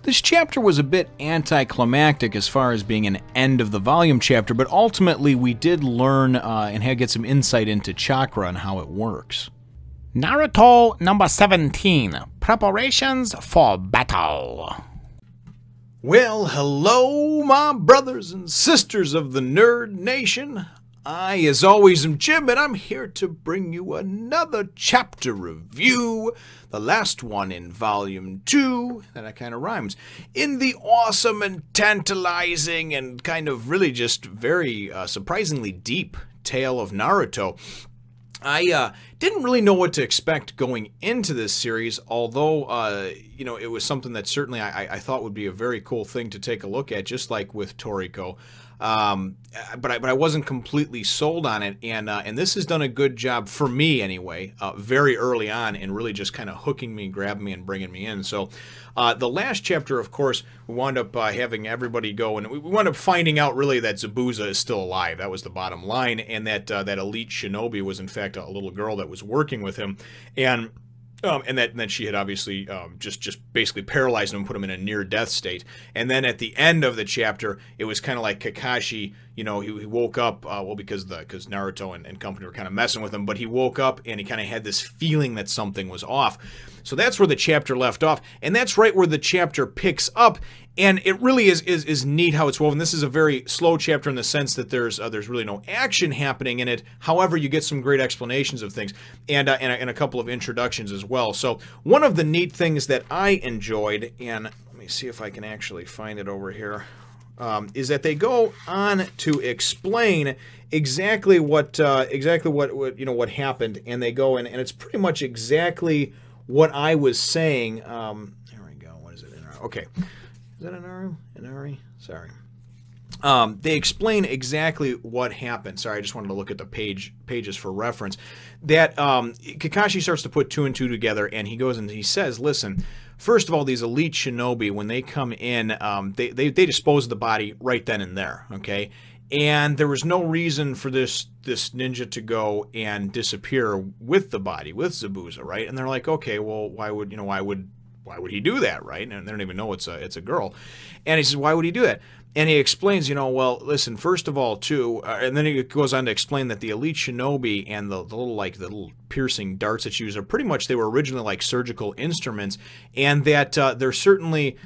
This chapter was a bit anticlimactic as far as being an end of the volume chapter, but ultimately we did learn and get some insight into Chakra and how it works. Naruto number 17, Preparations for Battle. Well, hello, my brothers and sisters of the Nerd Nation. I, as always, am Jim, and I'm here to bring you another chapter review, the last one in Volume 2, that kind of rhymes, in the awesome and tantalizing and kind of really just very surprisingly deep tale of Naruto. I didn't really know what to expect going into this series, although, you know, it was something that certainly I thought would be a very cool thing to take a look at, just like with Toriko. But I wasn't completely sold on it, and this has done a good job, for me anyway, very early on, in really just kind of hooking me, grabbing me, and bringing me in. So the last chapter, of course, we wound up having everybody go, and we wound up finding out really that Zabuza is still alive. That was the bottom line, and that that elite shinobi was in fact a little girl that was working with him, and that she had obviously just basically paralyzed him and put him in a near-death state. And then at the end of the chapter, it was kind of like Kakashi, you know, he woke up, well, because Naruto and company were kind of messing with him, but he woke up and he kind of had this feeling that something was off. So that's where the chapter left off, and that's right where the chapter picks up. And it really is neat how it's woven. This is a very slow chapter in the sense that there's really no action happening in it. However, you get some great explanations of things and a couple of introductions as well. So one of the neat things that I enjoyed, and let me see if I can actually find it over here, is that they go on to explain exactly what you know what happened, and they go in, and it's pretty much exactly what I was saying. There we go. What is it? Okay. Is that Inari? Sorry. They explain exactly what happened. Sorry, I just wanted to look at the pages for reference. That Kakashi starts to put two and two together, and he goes and he says, listen, first of all, these elite shinobi, when they come in, they dispose of the body right then and there, okay? And there was no reason for this ninja to go and disappear with the body, with Zabuza, right? And they're like, okay, well, why would he do that, right? And they don't even know it's a girl. And he says, why would he do that? And he explains, you know, well, listen, first of all, too, and then he goes on to explain that the elite shinobi and the little piercing darts that you use are pretty much, they were originally like surgical instruments, and that they're certainly,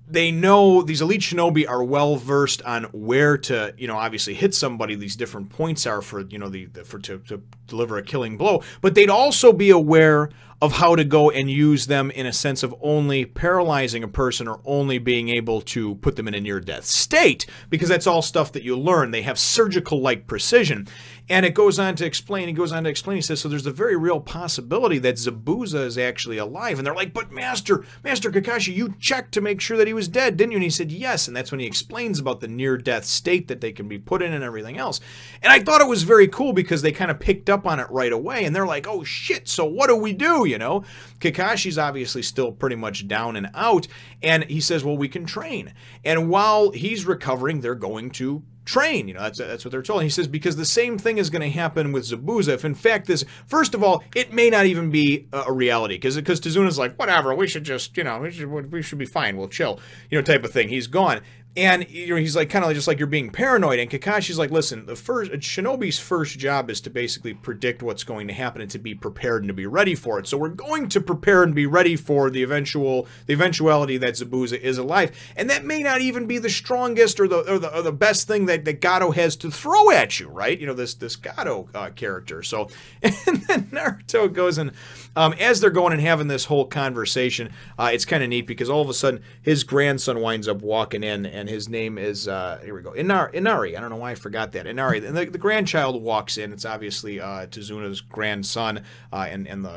they know, these elite shinobi are well versed on where to, you know, obviously hit somebody. These different points are for, you know, to deliver a killing blow, but they'd also be aware of how to go and use them in a sense of only paralyzing a person or only being able to put them in a near-death state, because that's all stuff that you learn. They have surgical-like precision. And it goes on to explain, he says, so there's a very real possibility that Zabuza is actually alive. And they're like, but Master Kakashi, you checked to make sure that he was dead, didn't you? And he said, yes. And that's when he explains about the near-death state that they can be put in and everything else. And I thought it was very cool because they kind of picked up on it right away. And they're like, oh shit, so what do we do, you know? Kakashi's obviously still pretty much down and out. And he says, well, we can train. And while he's recovering, they're going to train, you know, that's what they're told. And he says, because the same thing is going to happen with Zabuza. If in fact this, first of all, it may not even be a reality, because Tizuna's like, whatever, we should just, you know, we should be fine, we'll chill, you know, type of thing. He's gone. And you know, he's like, kind of just like, you're being paranoid. And Kakashi's like, listen, Shinobi's first job is to basically predict what's going to happen and to be prepared and to be ready for it. So we're going to prepare and be ready for the eventuality that Zabuza is alive. And that may not even be the strongest or the best thing that Gato has to throw at you, right? You know, this Gato character. So, and then Naruto goes and as they're going and having this whole conversation, it's kind of neat because all of a sudden his grandson winds up walking in, and his name is, here we go, Inari. I don't know why I forgot that. Inari. And the grandchild walks in. It's obviously Tizuna's grandson and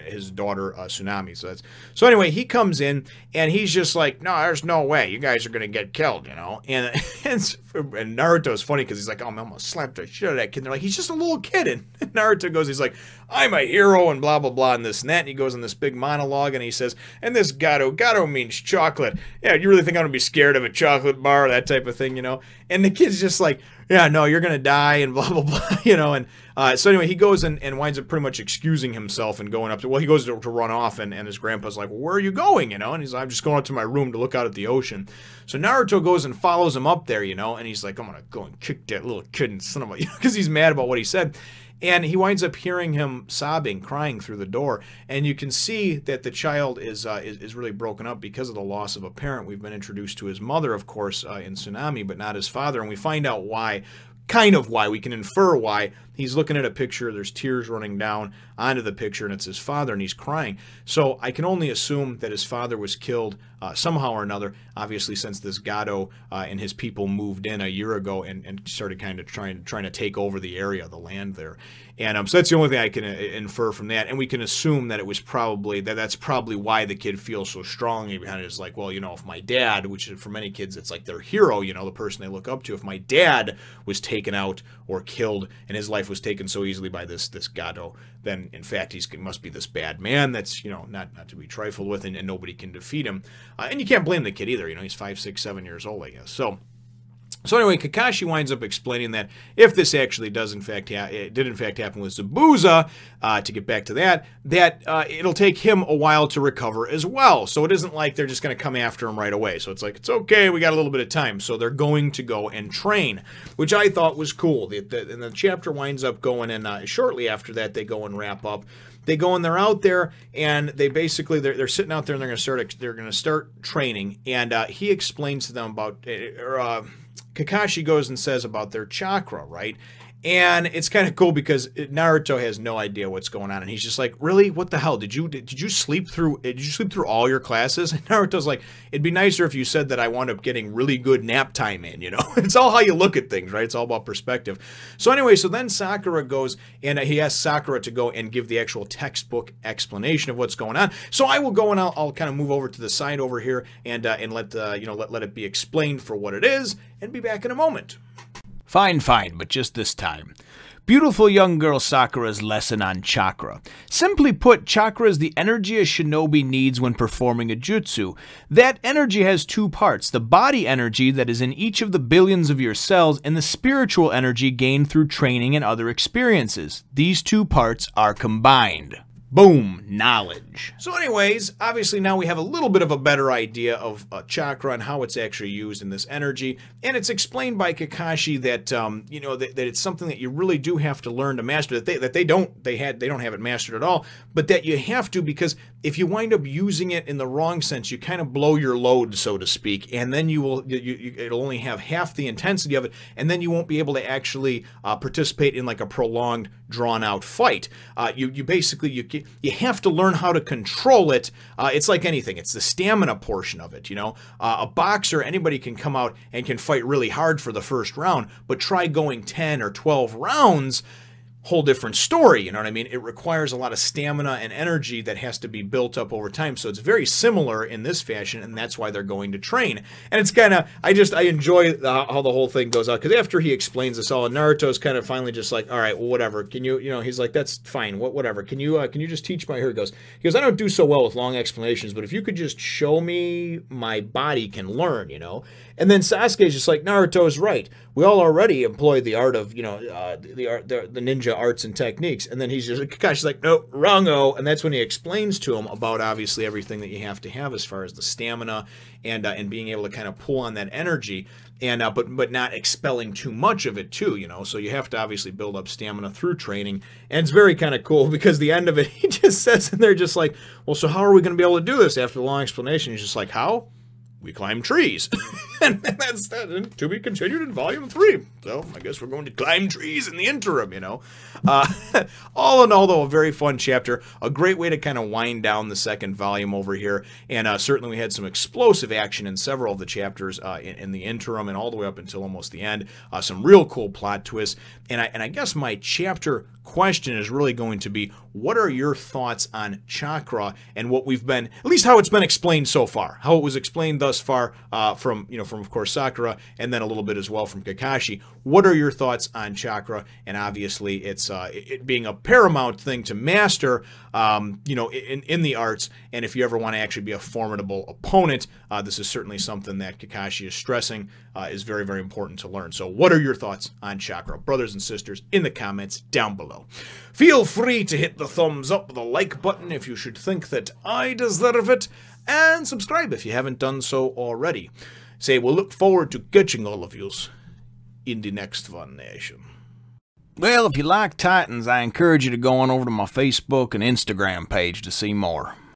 his daughter Tsunami. So anyway, he comes in, and he's just like, no, there's no way. You guys are going to get killed, you know? And Naruto's funny because he's like, oh, I'm going to slap the shit out of that kid. And they're like, he's just a little kid. And Naruto goes, he's like, I'm a hero and blah, blah, blah, and this and that. And he goes on this big monologue, and he says, and this Gato means chocolate. Yeah, you really think I'm going to be scared of a chocolate chocolate bar, that type of thing, you know. And the kid's just like, yeah, no, you're going to die and blah, blah, blah, you know. And so anyway, he goes and winds up pretty much excusing himself and going up to, well, he goes to run off, and his grandpa's like, well, where are you going, you know? And he's like, I'm just going up to my room to look out at the ocean. So Naruto goes and follows him up there, you know, and he's like, I'm going to go and kick that little kid and son of a, you know, because he's mad about what he said. And he winds up hearing him sobbing, crying through the door. And you can see that the child is really broken up because of the loss of a parent. We've been introduced to his mother, of course, in Tsunami, but not his father. And we find out why, kind of why. We can infer why. He's looking at a picture. There's tears running down onto the picture, and it's his father, and he's crying. So I can only assume that his father was killed somehow or another, obviously, since this Gado and his people moved in a year ago and started kind of trying to take over the area, the land there. And so that's the only thing I can infer from that. And we can assume that it was probably, that's probably why the kid feels so strongly behind it. Is like, well, you know, if my dad, which for many kids, it's like their hero, you know, the person they look up to. If my dad was taken out or killed and his life was taken so easily by this Gado, then in fact he must be this bad man that's, you know, not to be trifled with, and nobody can defeat him. And you can't blame the kid either, you know, he's 5, 6, 7 years old, I guess. So anyway, Kakashi winds up explaining that if this actually does in fact it did in fact happen with Zabuza, to get back to that it'll take him a while to recover as well. So it isn't like they're just going to come after him right away. So it's like, it's okay, we got a little bit of time. So they're going to go and train, which I thought was cool. And the chapter winds up going, and shortly after that they go and wrap up. They go and they're out there, and they basically they're sitting out there, and they're going to start training. And he explains to them about Kakashi goes and says about their chakra, right? And it's kind of cool because Naruto has no idea what's going on, and he's just like, "Really? What the hell? Did you sleep through all your classes?" And Naruto's like, "It'd be nicer if you said that I wound up getting really good nap time in, you know?" It's all how you look at things, right? It's all about perspective. So anyway, so then Sakura goes, and he asks Sakura to go and give the actual textbook explanation of what's going on. So I will go and I'll kind of move over to the side over here and let it be explained for what it is, and be back in a moment. Fine, but just this time. Beautiful young girl Sakura's lesson on chakra. Simply put, chakra is the energy a shinobi needs when performing a jutsu. That energy has two parts: the body energy that is in each of the billions of your cells, and the spiritual energy gained through training and other experiences. These two parts are combined. Boom, knowledge. So anyways, obviously now we have a little bit of a better idea of chakra and how it's actually used in this energy. And it's explained by Kakashi that, that it's something that you really do have to learn to master, that they don't have it mastered at all, but that you have to, because if you wind up using it in the wrong sense, you kind of blow your load, so to speak, and then it'll only have half the intensity of it, and then you won't be able to actually participate in like a prolonged, drawn-out fight. You have to learn how to control it. It's like anything. It's the stamina portion of it, you know. A boxer, anybody can come out and can fight really hard for the first round, but try going 10 or 12 rounds, whole different story, you know what I mean? It requires a lot of stamina and energy that has to be built up over time. So it's very similar in this fashion, and that's why they're going to train. And it's kind of, I enjoy how the whole thing goes out, because after he explains this all, and Naruto's kind of finally just like, all right, well, whatever. Can you, he's like, that's fine, whatever. Can you just teach my, here he goes, I don't do so well with long explanations, but if you could just show me, my body can learn, you know? And then Sasuke's just like, Naruto's right. We all already employ the art of, the ninja arts and techniques. And then he's just, Kakashi's like, no, wrong-o. And that's when he explains to him about obviously everything that you have to have as far as the stamina and being able to kind of pull on that energy, and but not expelling too much of it too, you know. So you have to obviously build up stamina through training. And it's very kind of cool because the end of it, he just says, and they're just like, well, so how are we going to be able to do this after the long explanation? He's just like, how? We climb trees. And that's that. To be continued in volume 3. So I guess we're going to climb trees in the interim, you know. All in all, though, a very fun chapter. A great way to kind of wind down the second volume over here. And certainly we had some explosive action in several of the chapters in the interim and all the way up until almost the end. Some real cool plot twists. And I guess my chapter question is really going to be, what are your thoughts on chakra and what we've been, at least how it's been explained so far, how it was explained thus thus far from of course Sakura, and then a little bit as well from Kakashi. What are your thoughts on Chakra? And obviously, it's it being a paramount thing to master, in the arts. And if you ever want to actually be a formidable opponent, this is certainly something that Kakashi is stressing is very, very important to learn. So what are your thoughts on Chakra, brothers and sisters, in the comments down below? Feel free to hit the thumbs up, the like button if you should think that I deserve it, and subscribe if you haven't done so already. We'll look forward to catching all of yous in the next one, Nation. Well, if you like Titans, I encourage you to go on over to my Facebook and Instagram page to see more.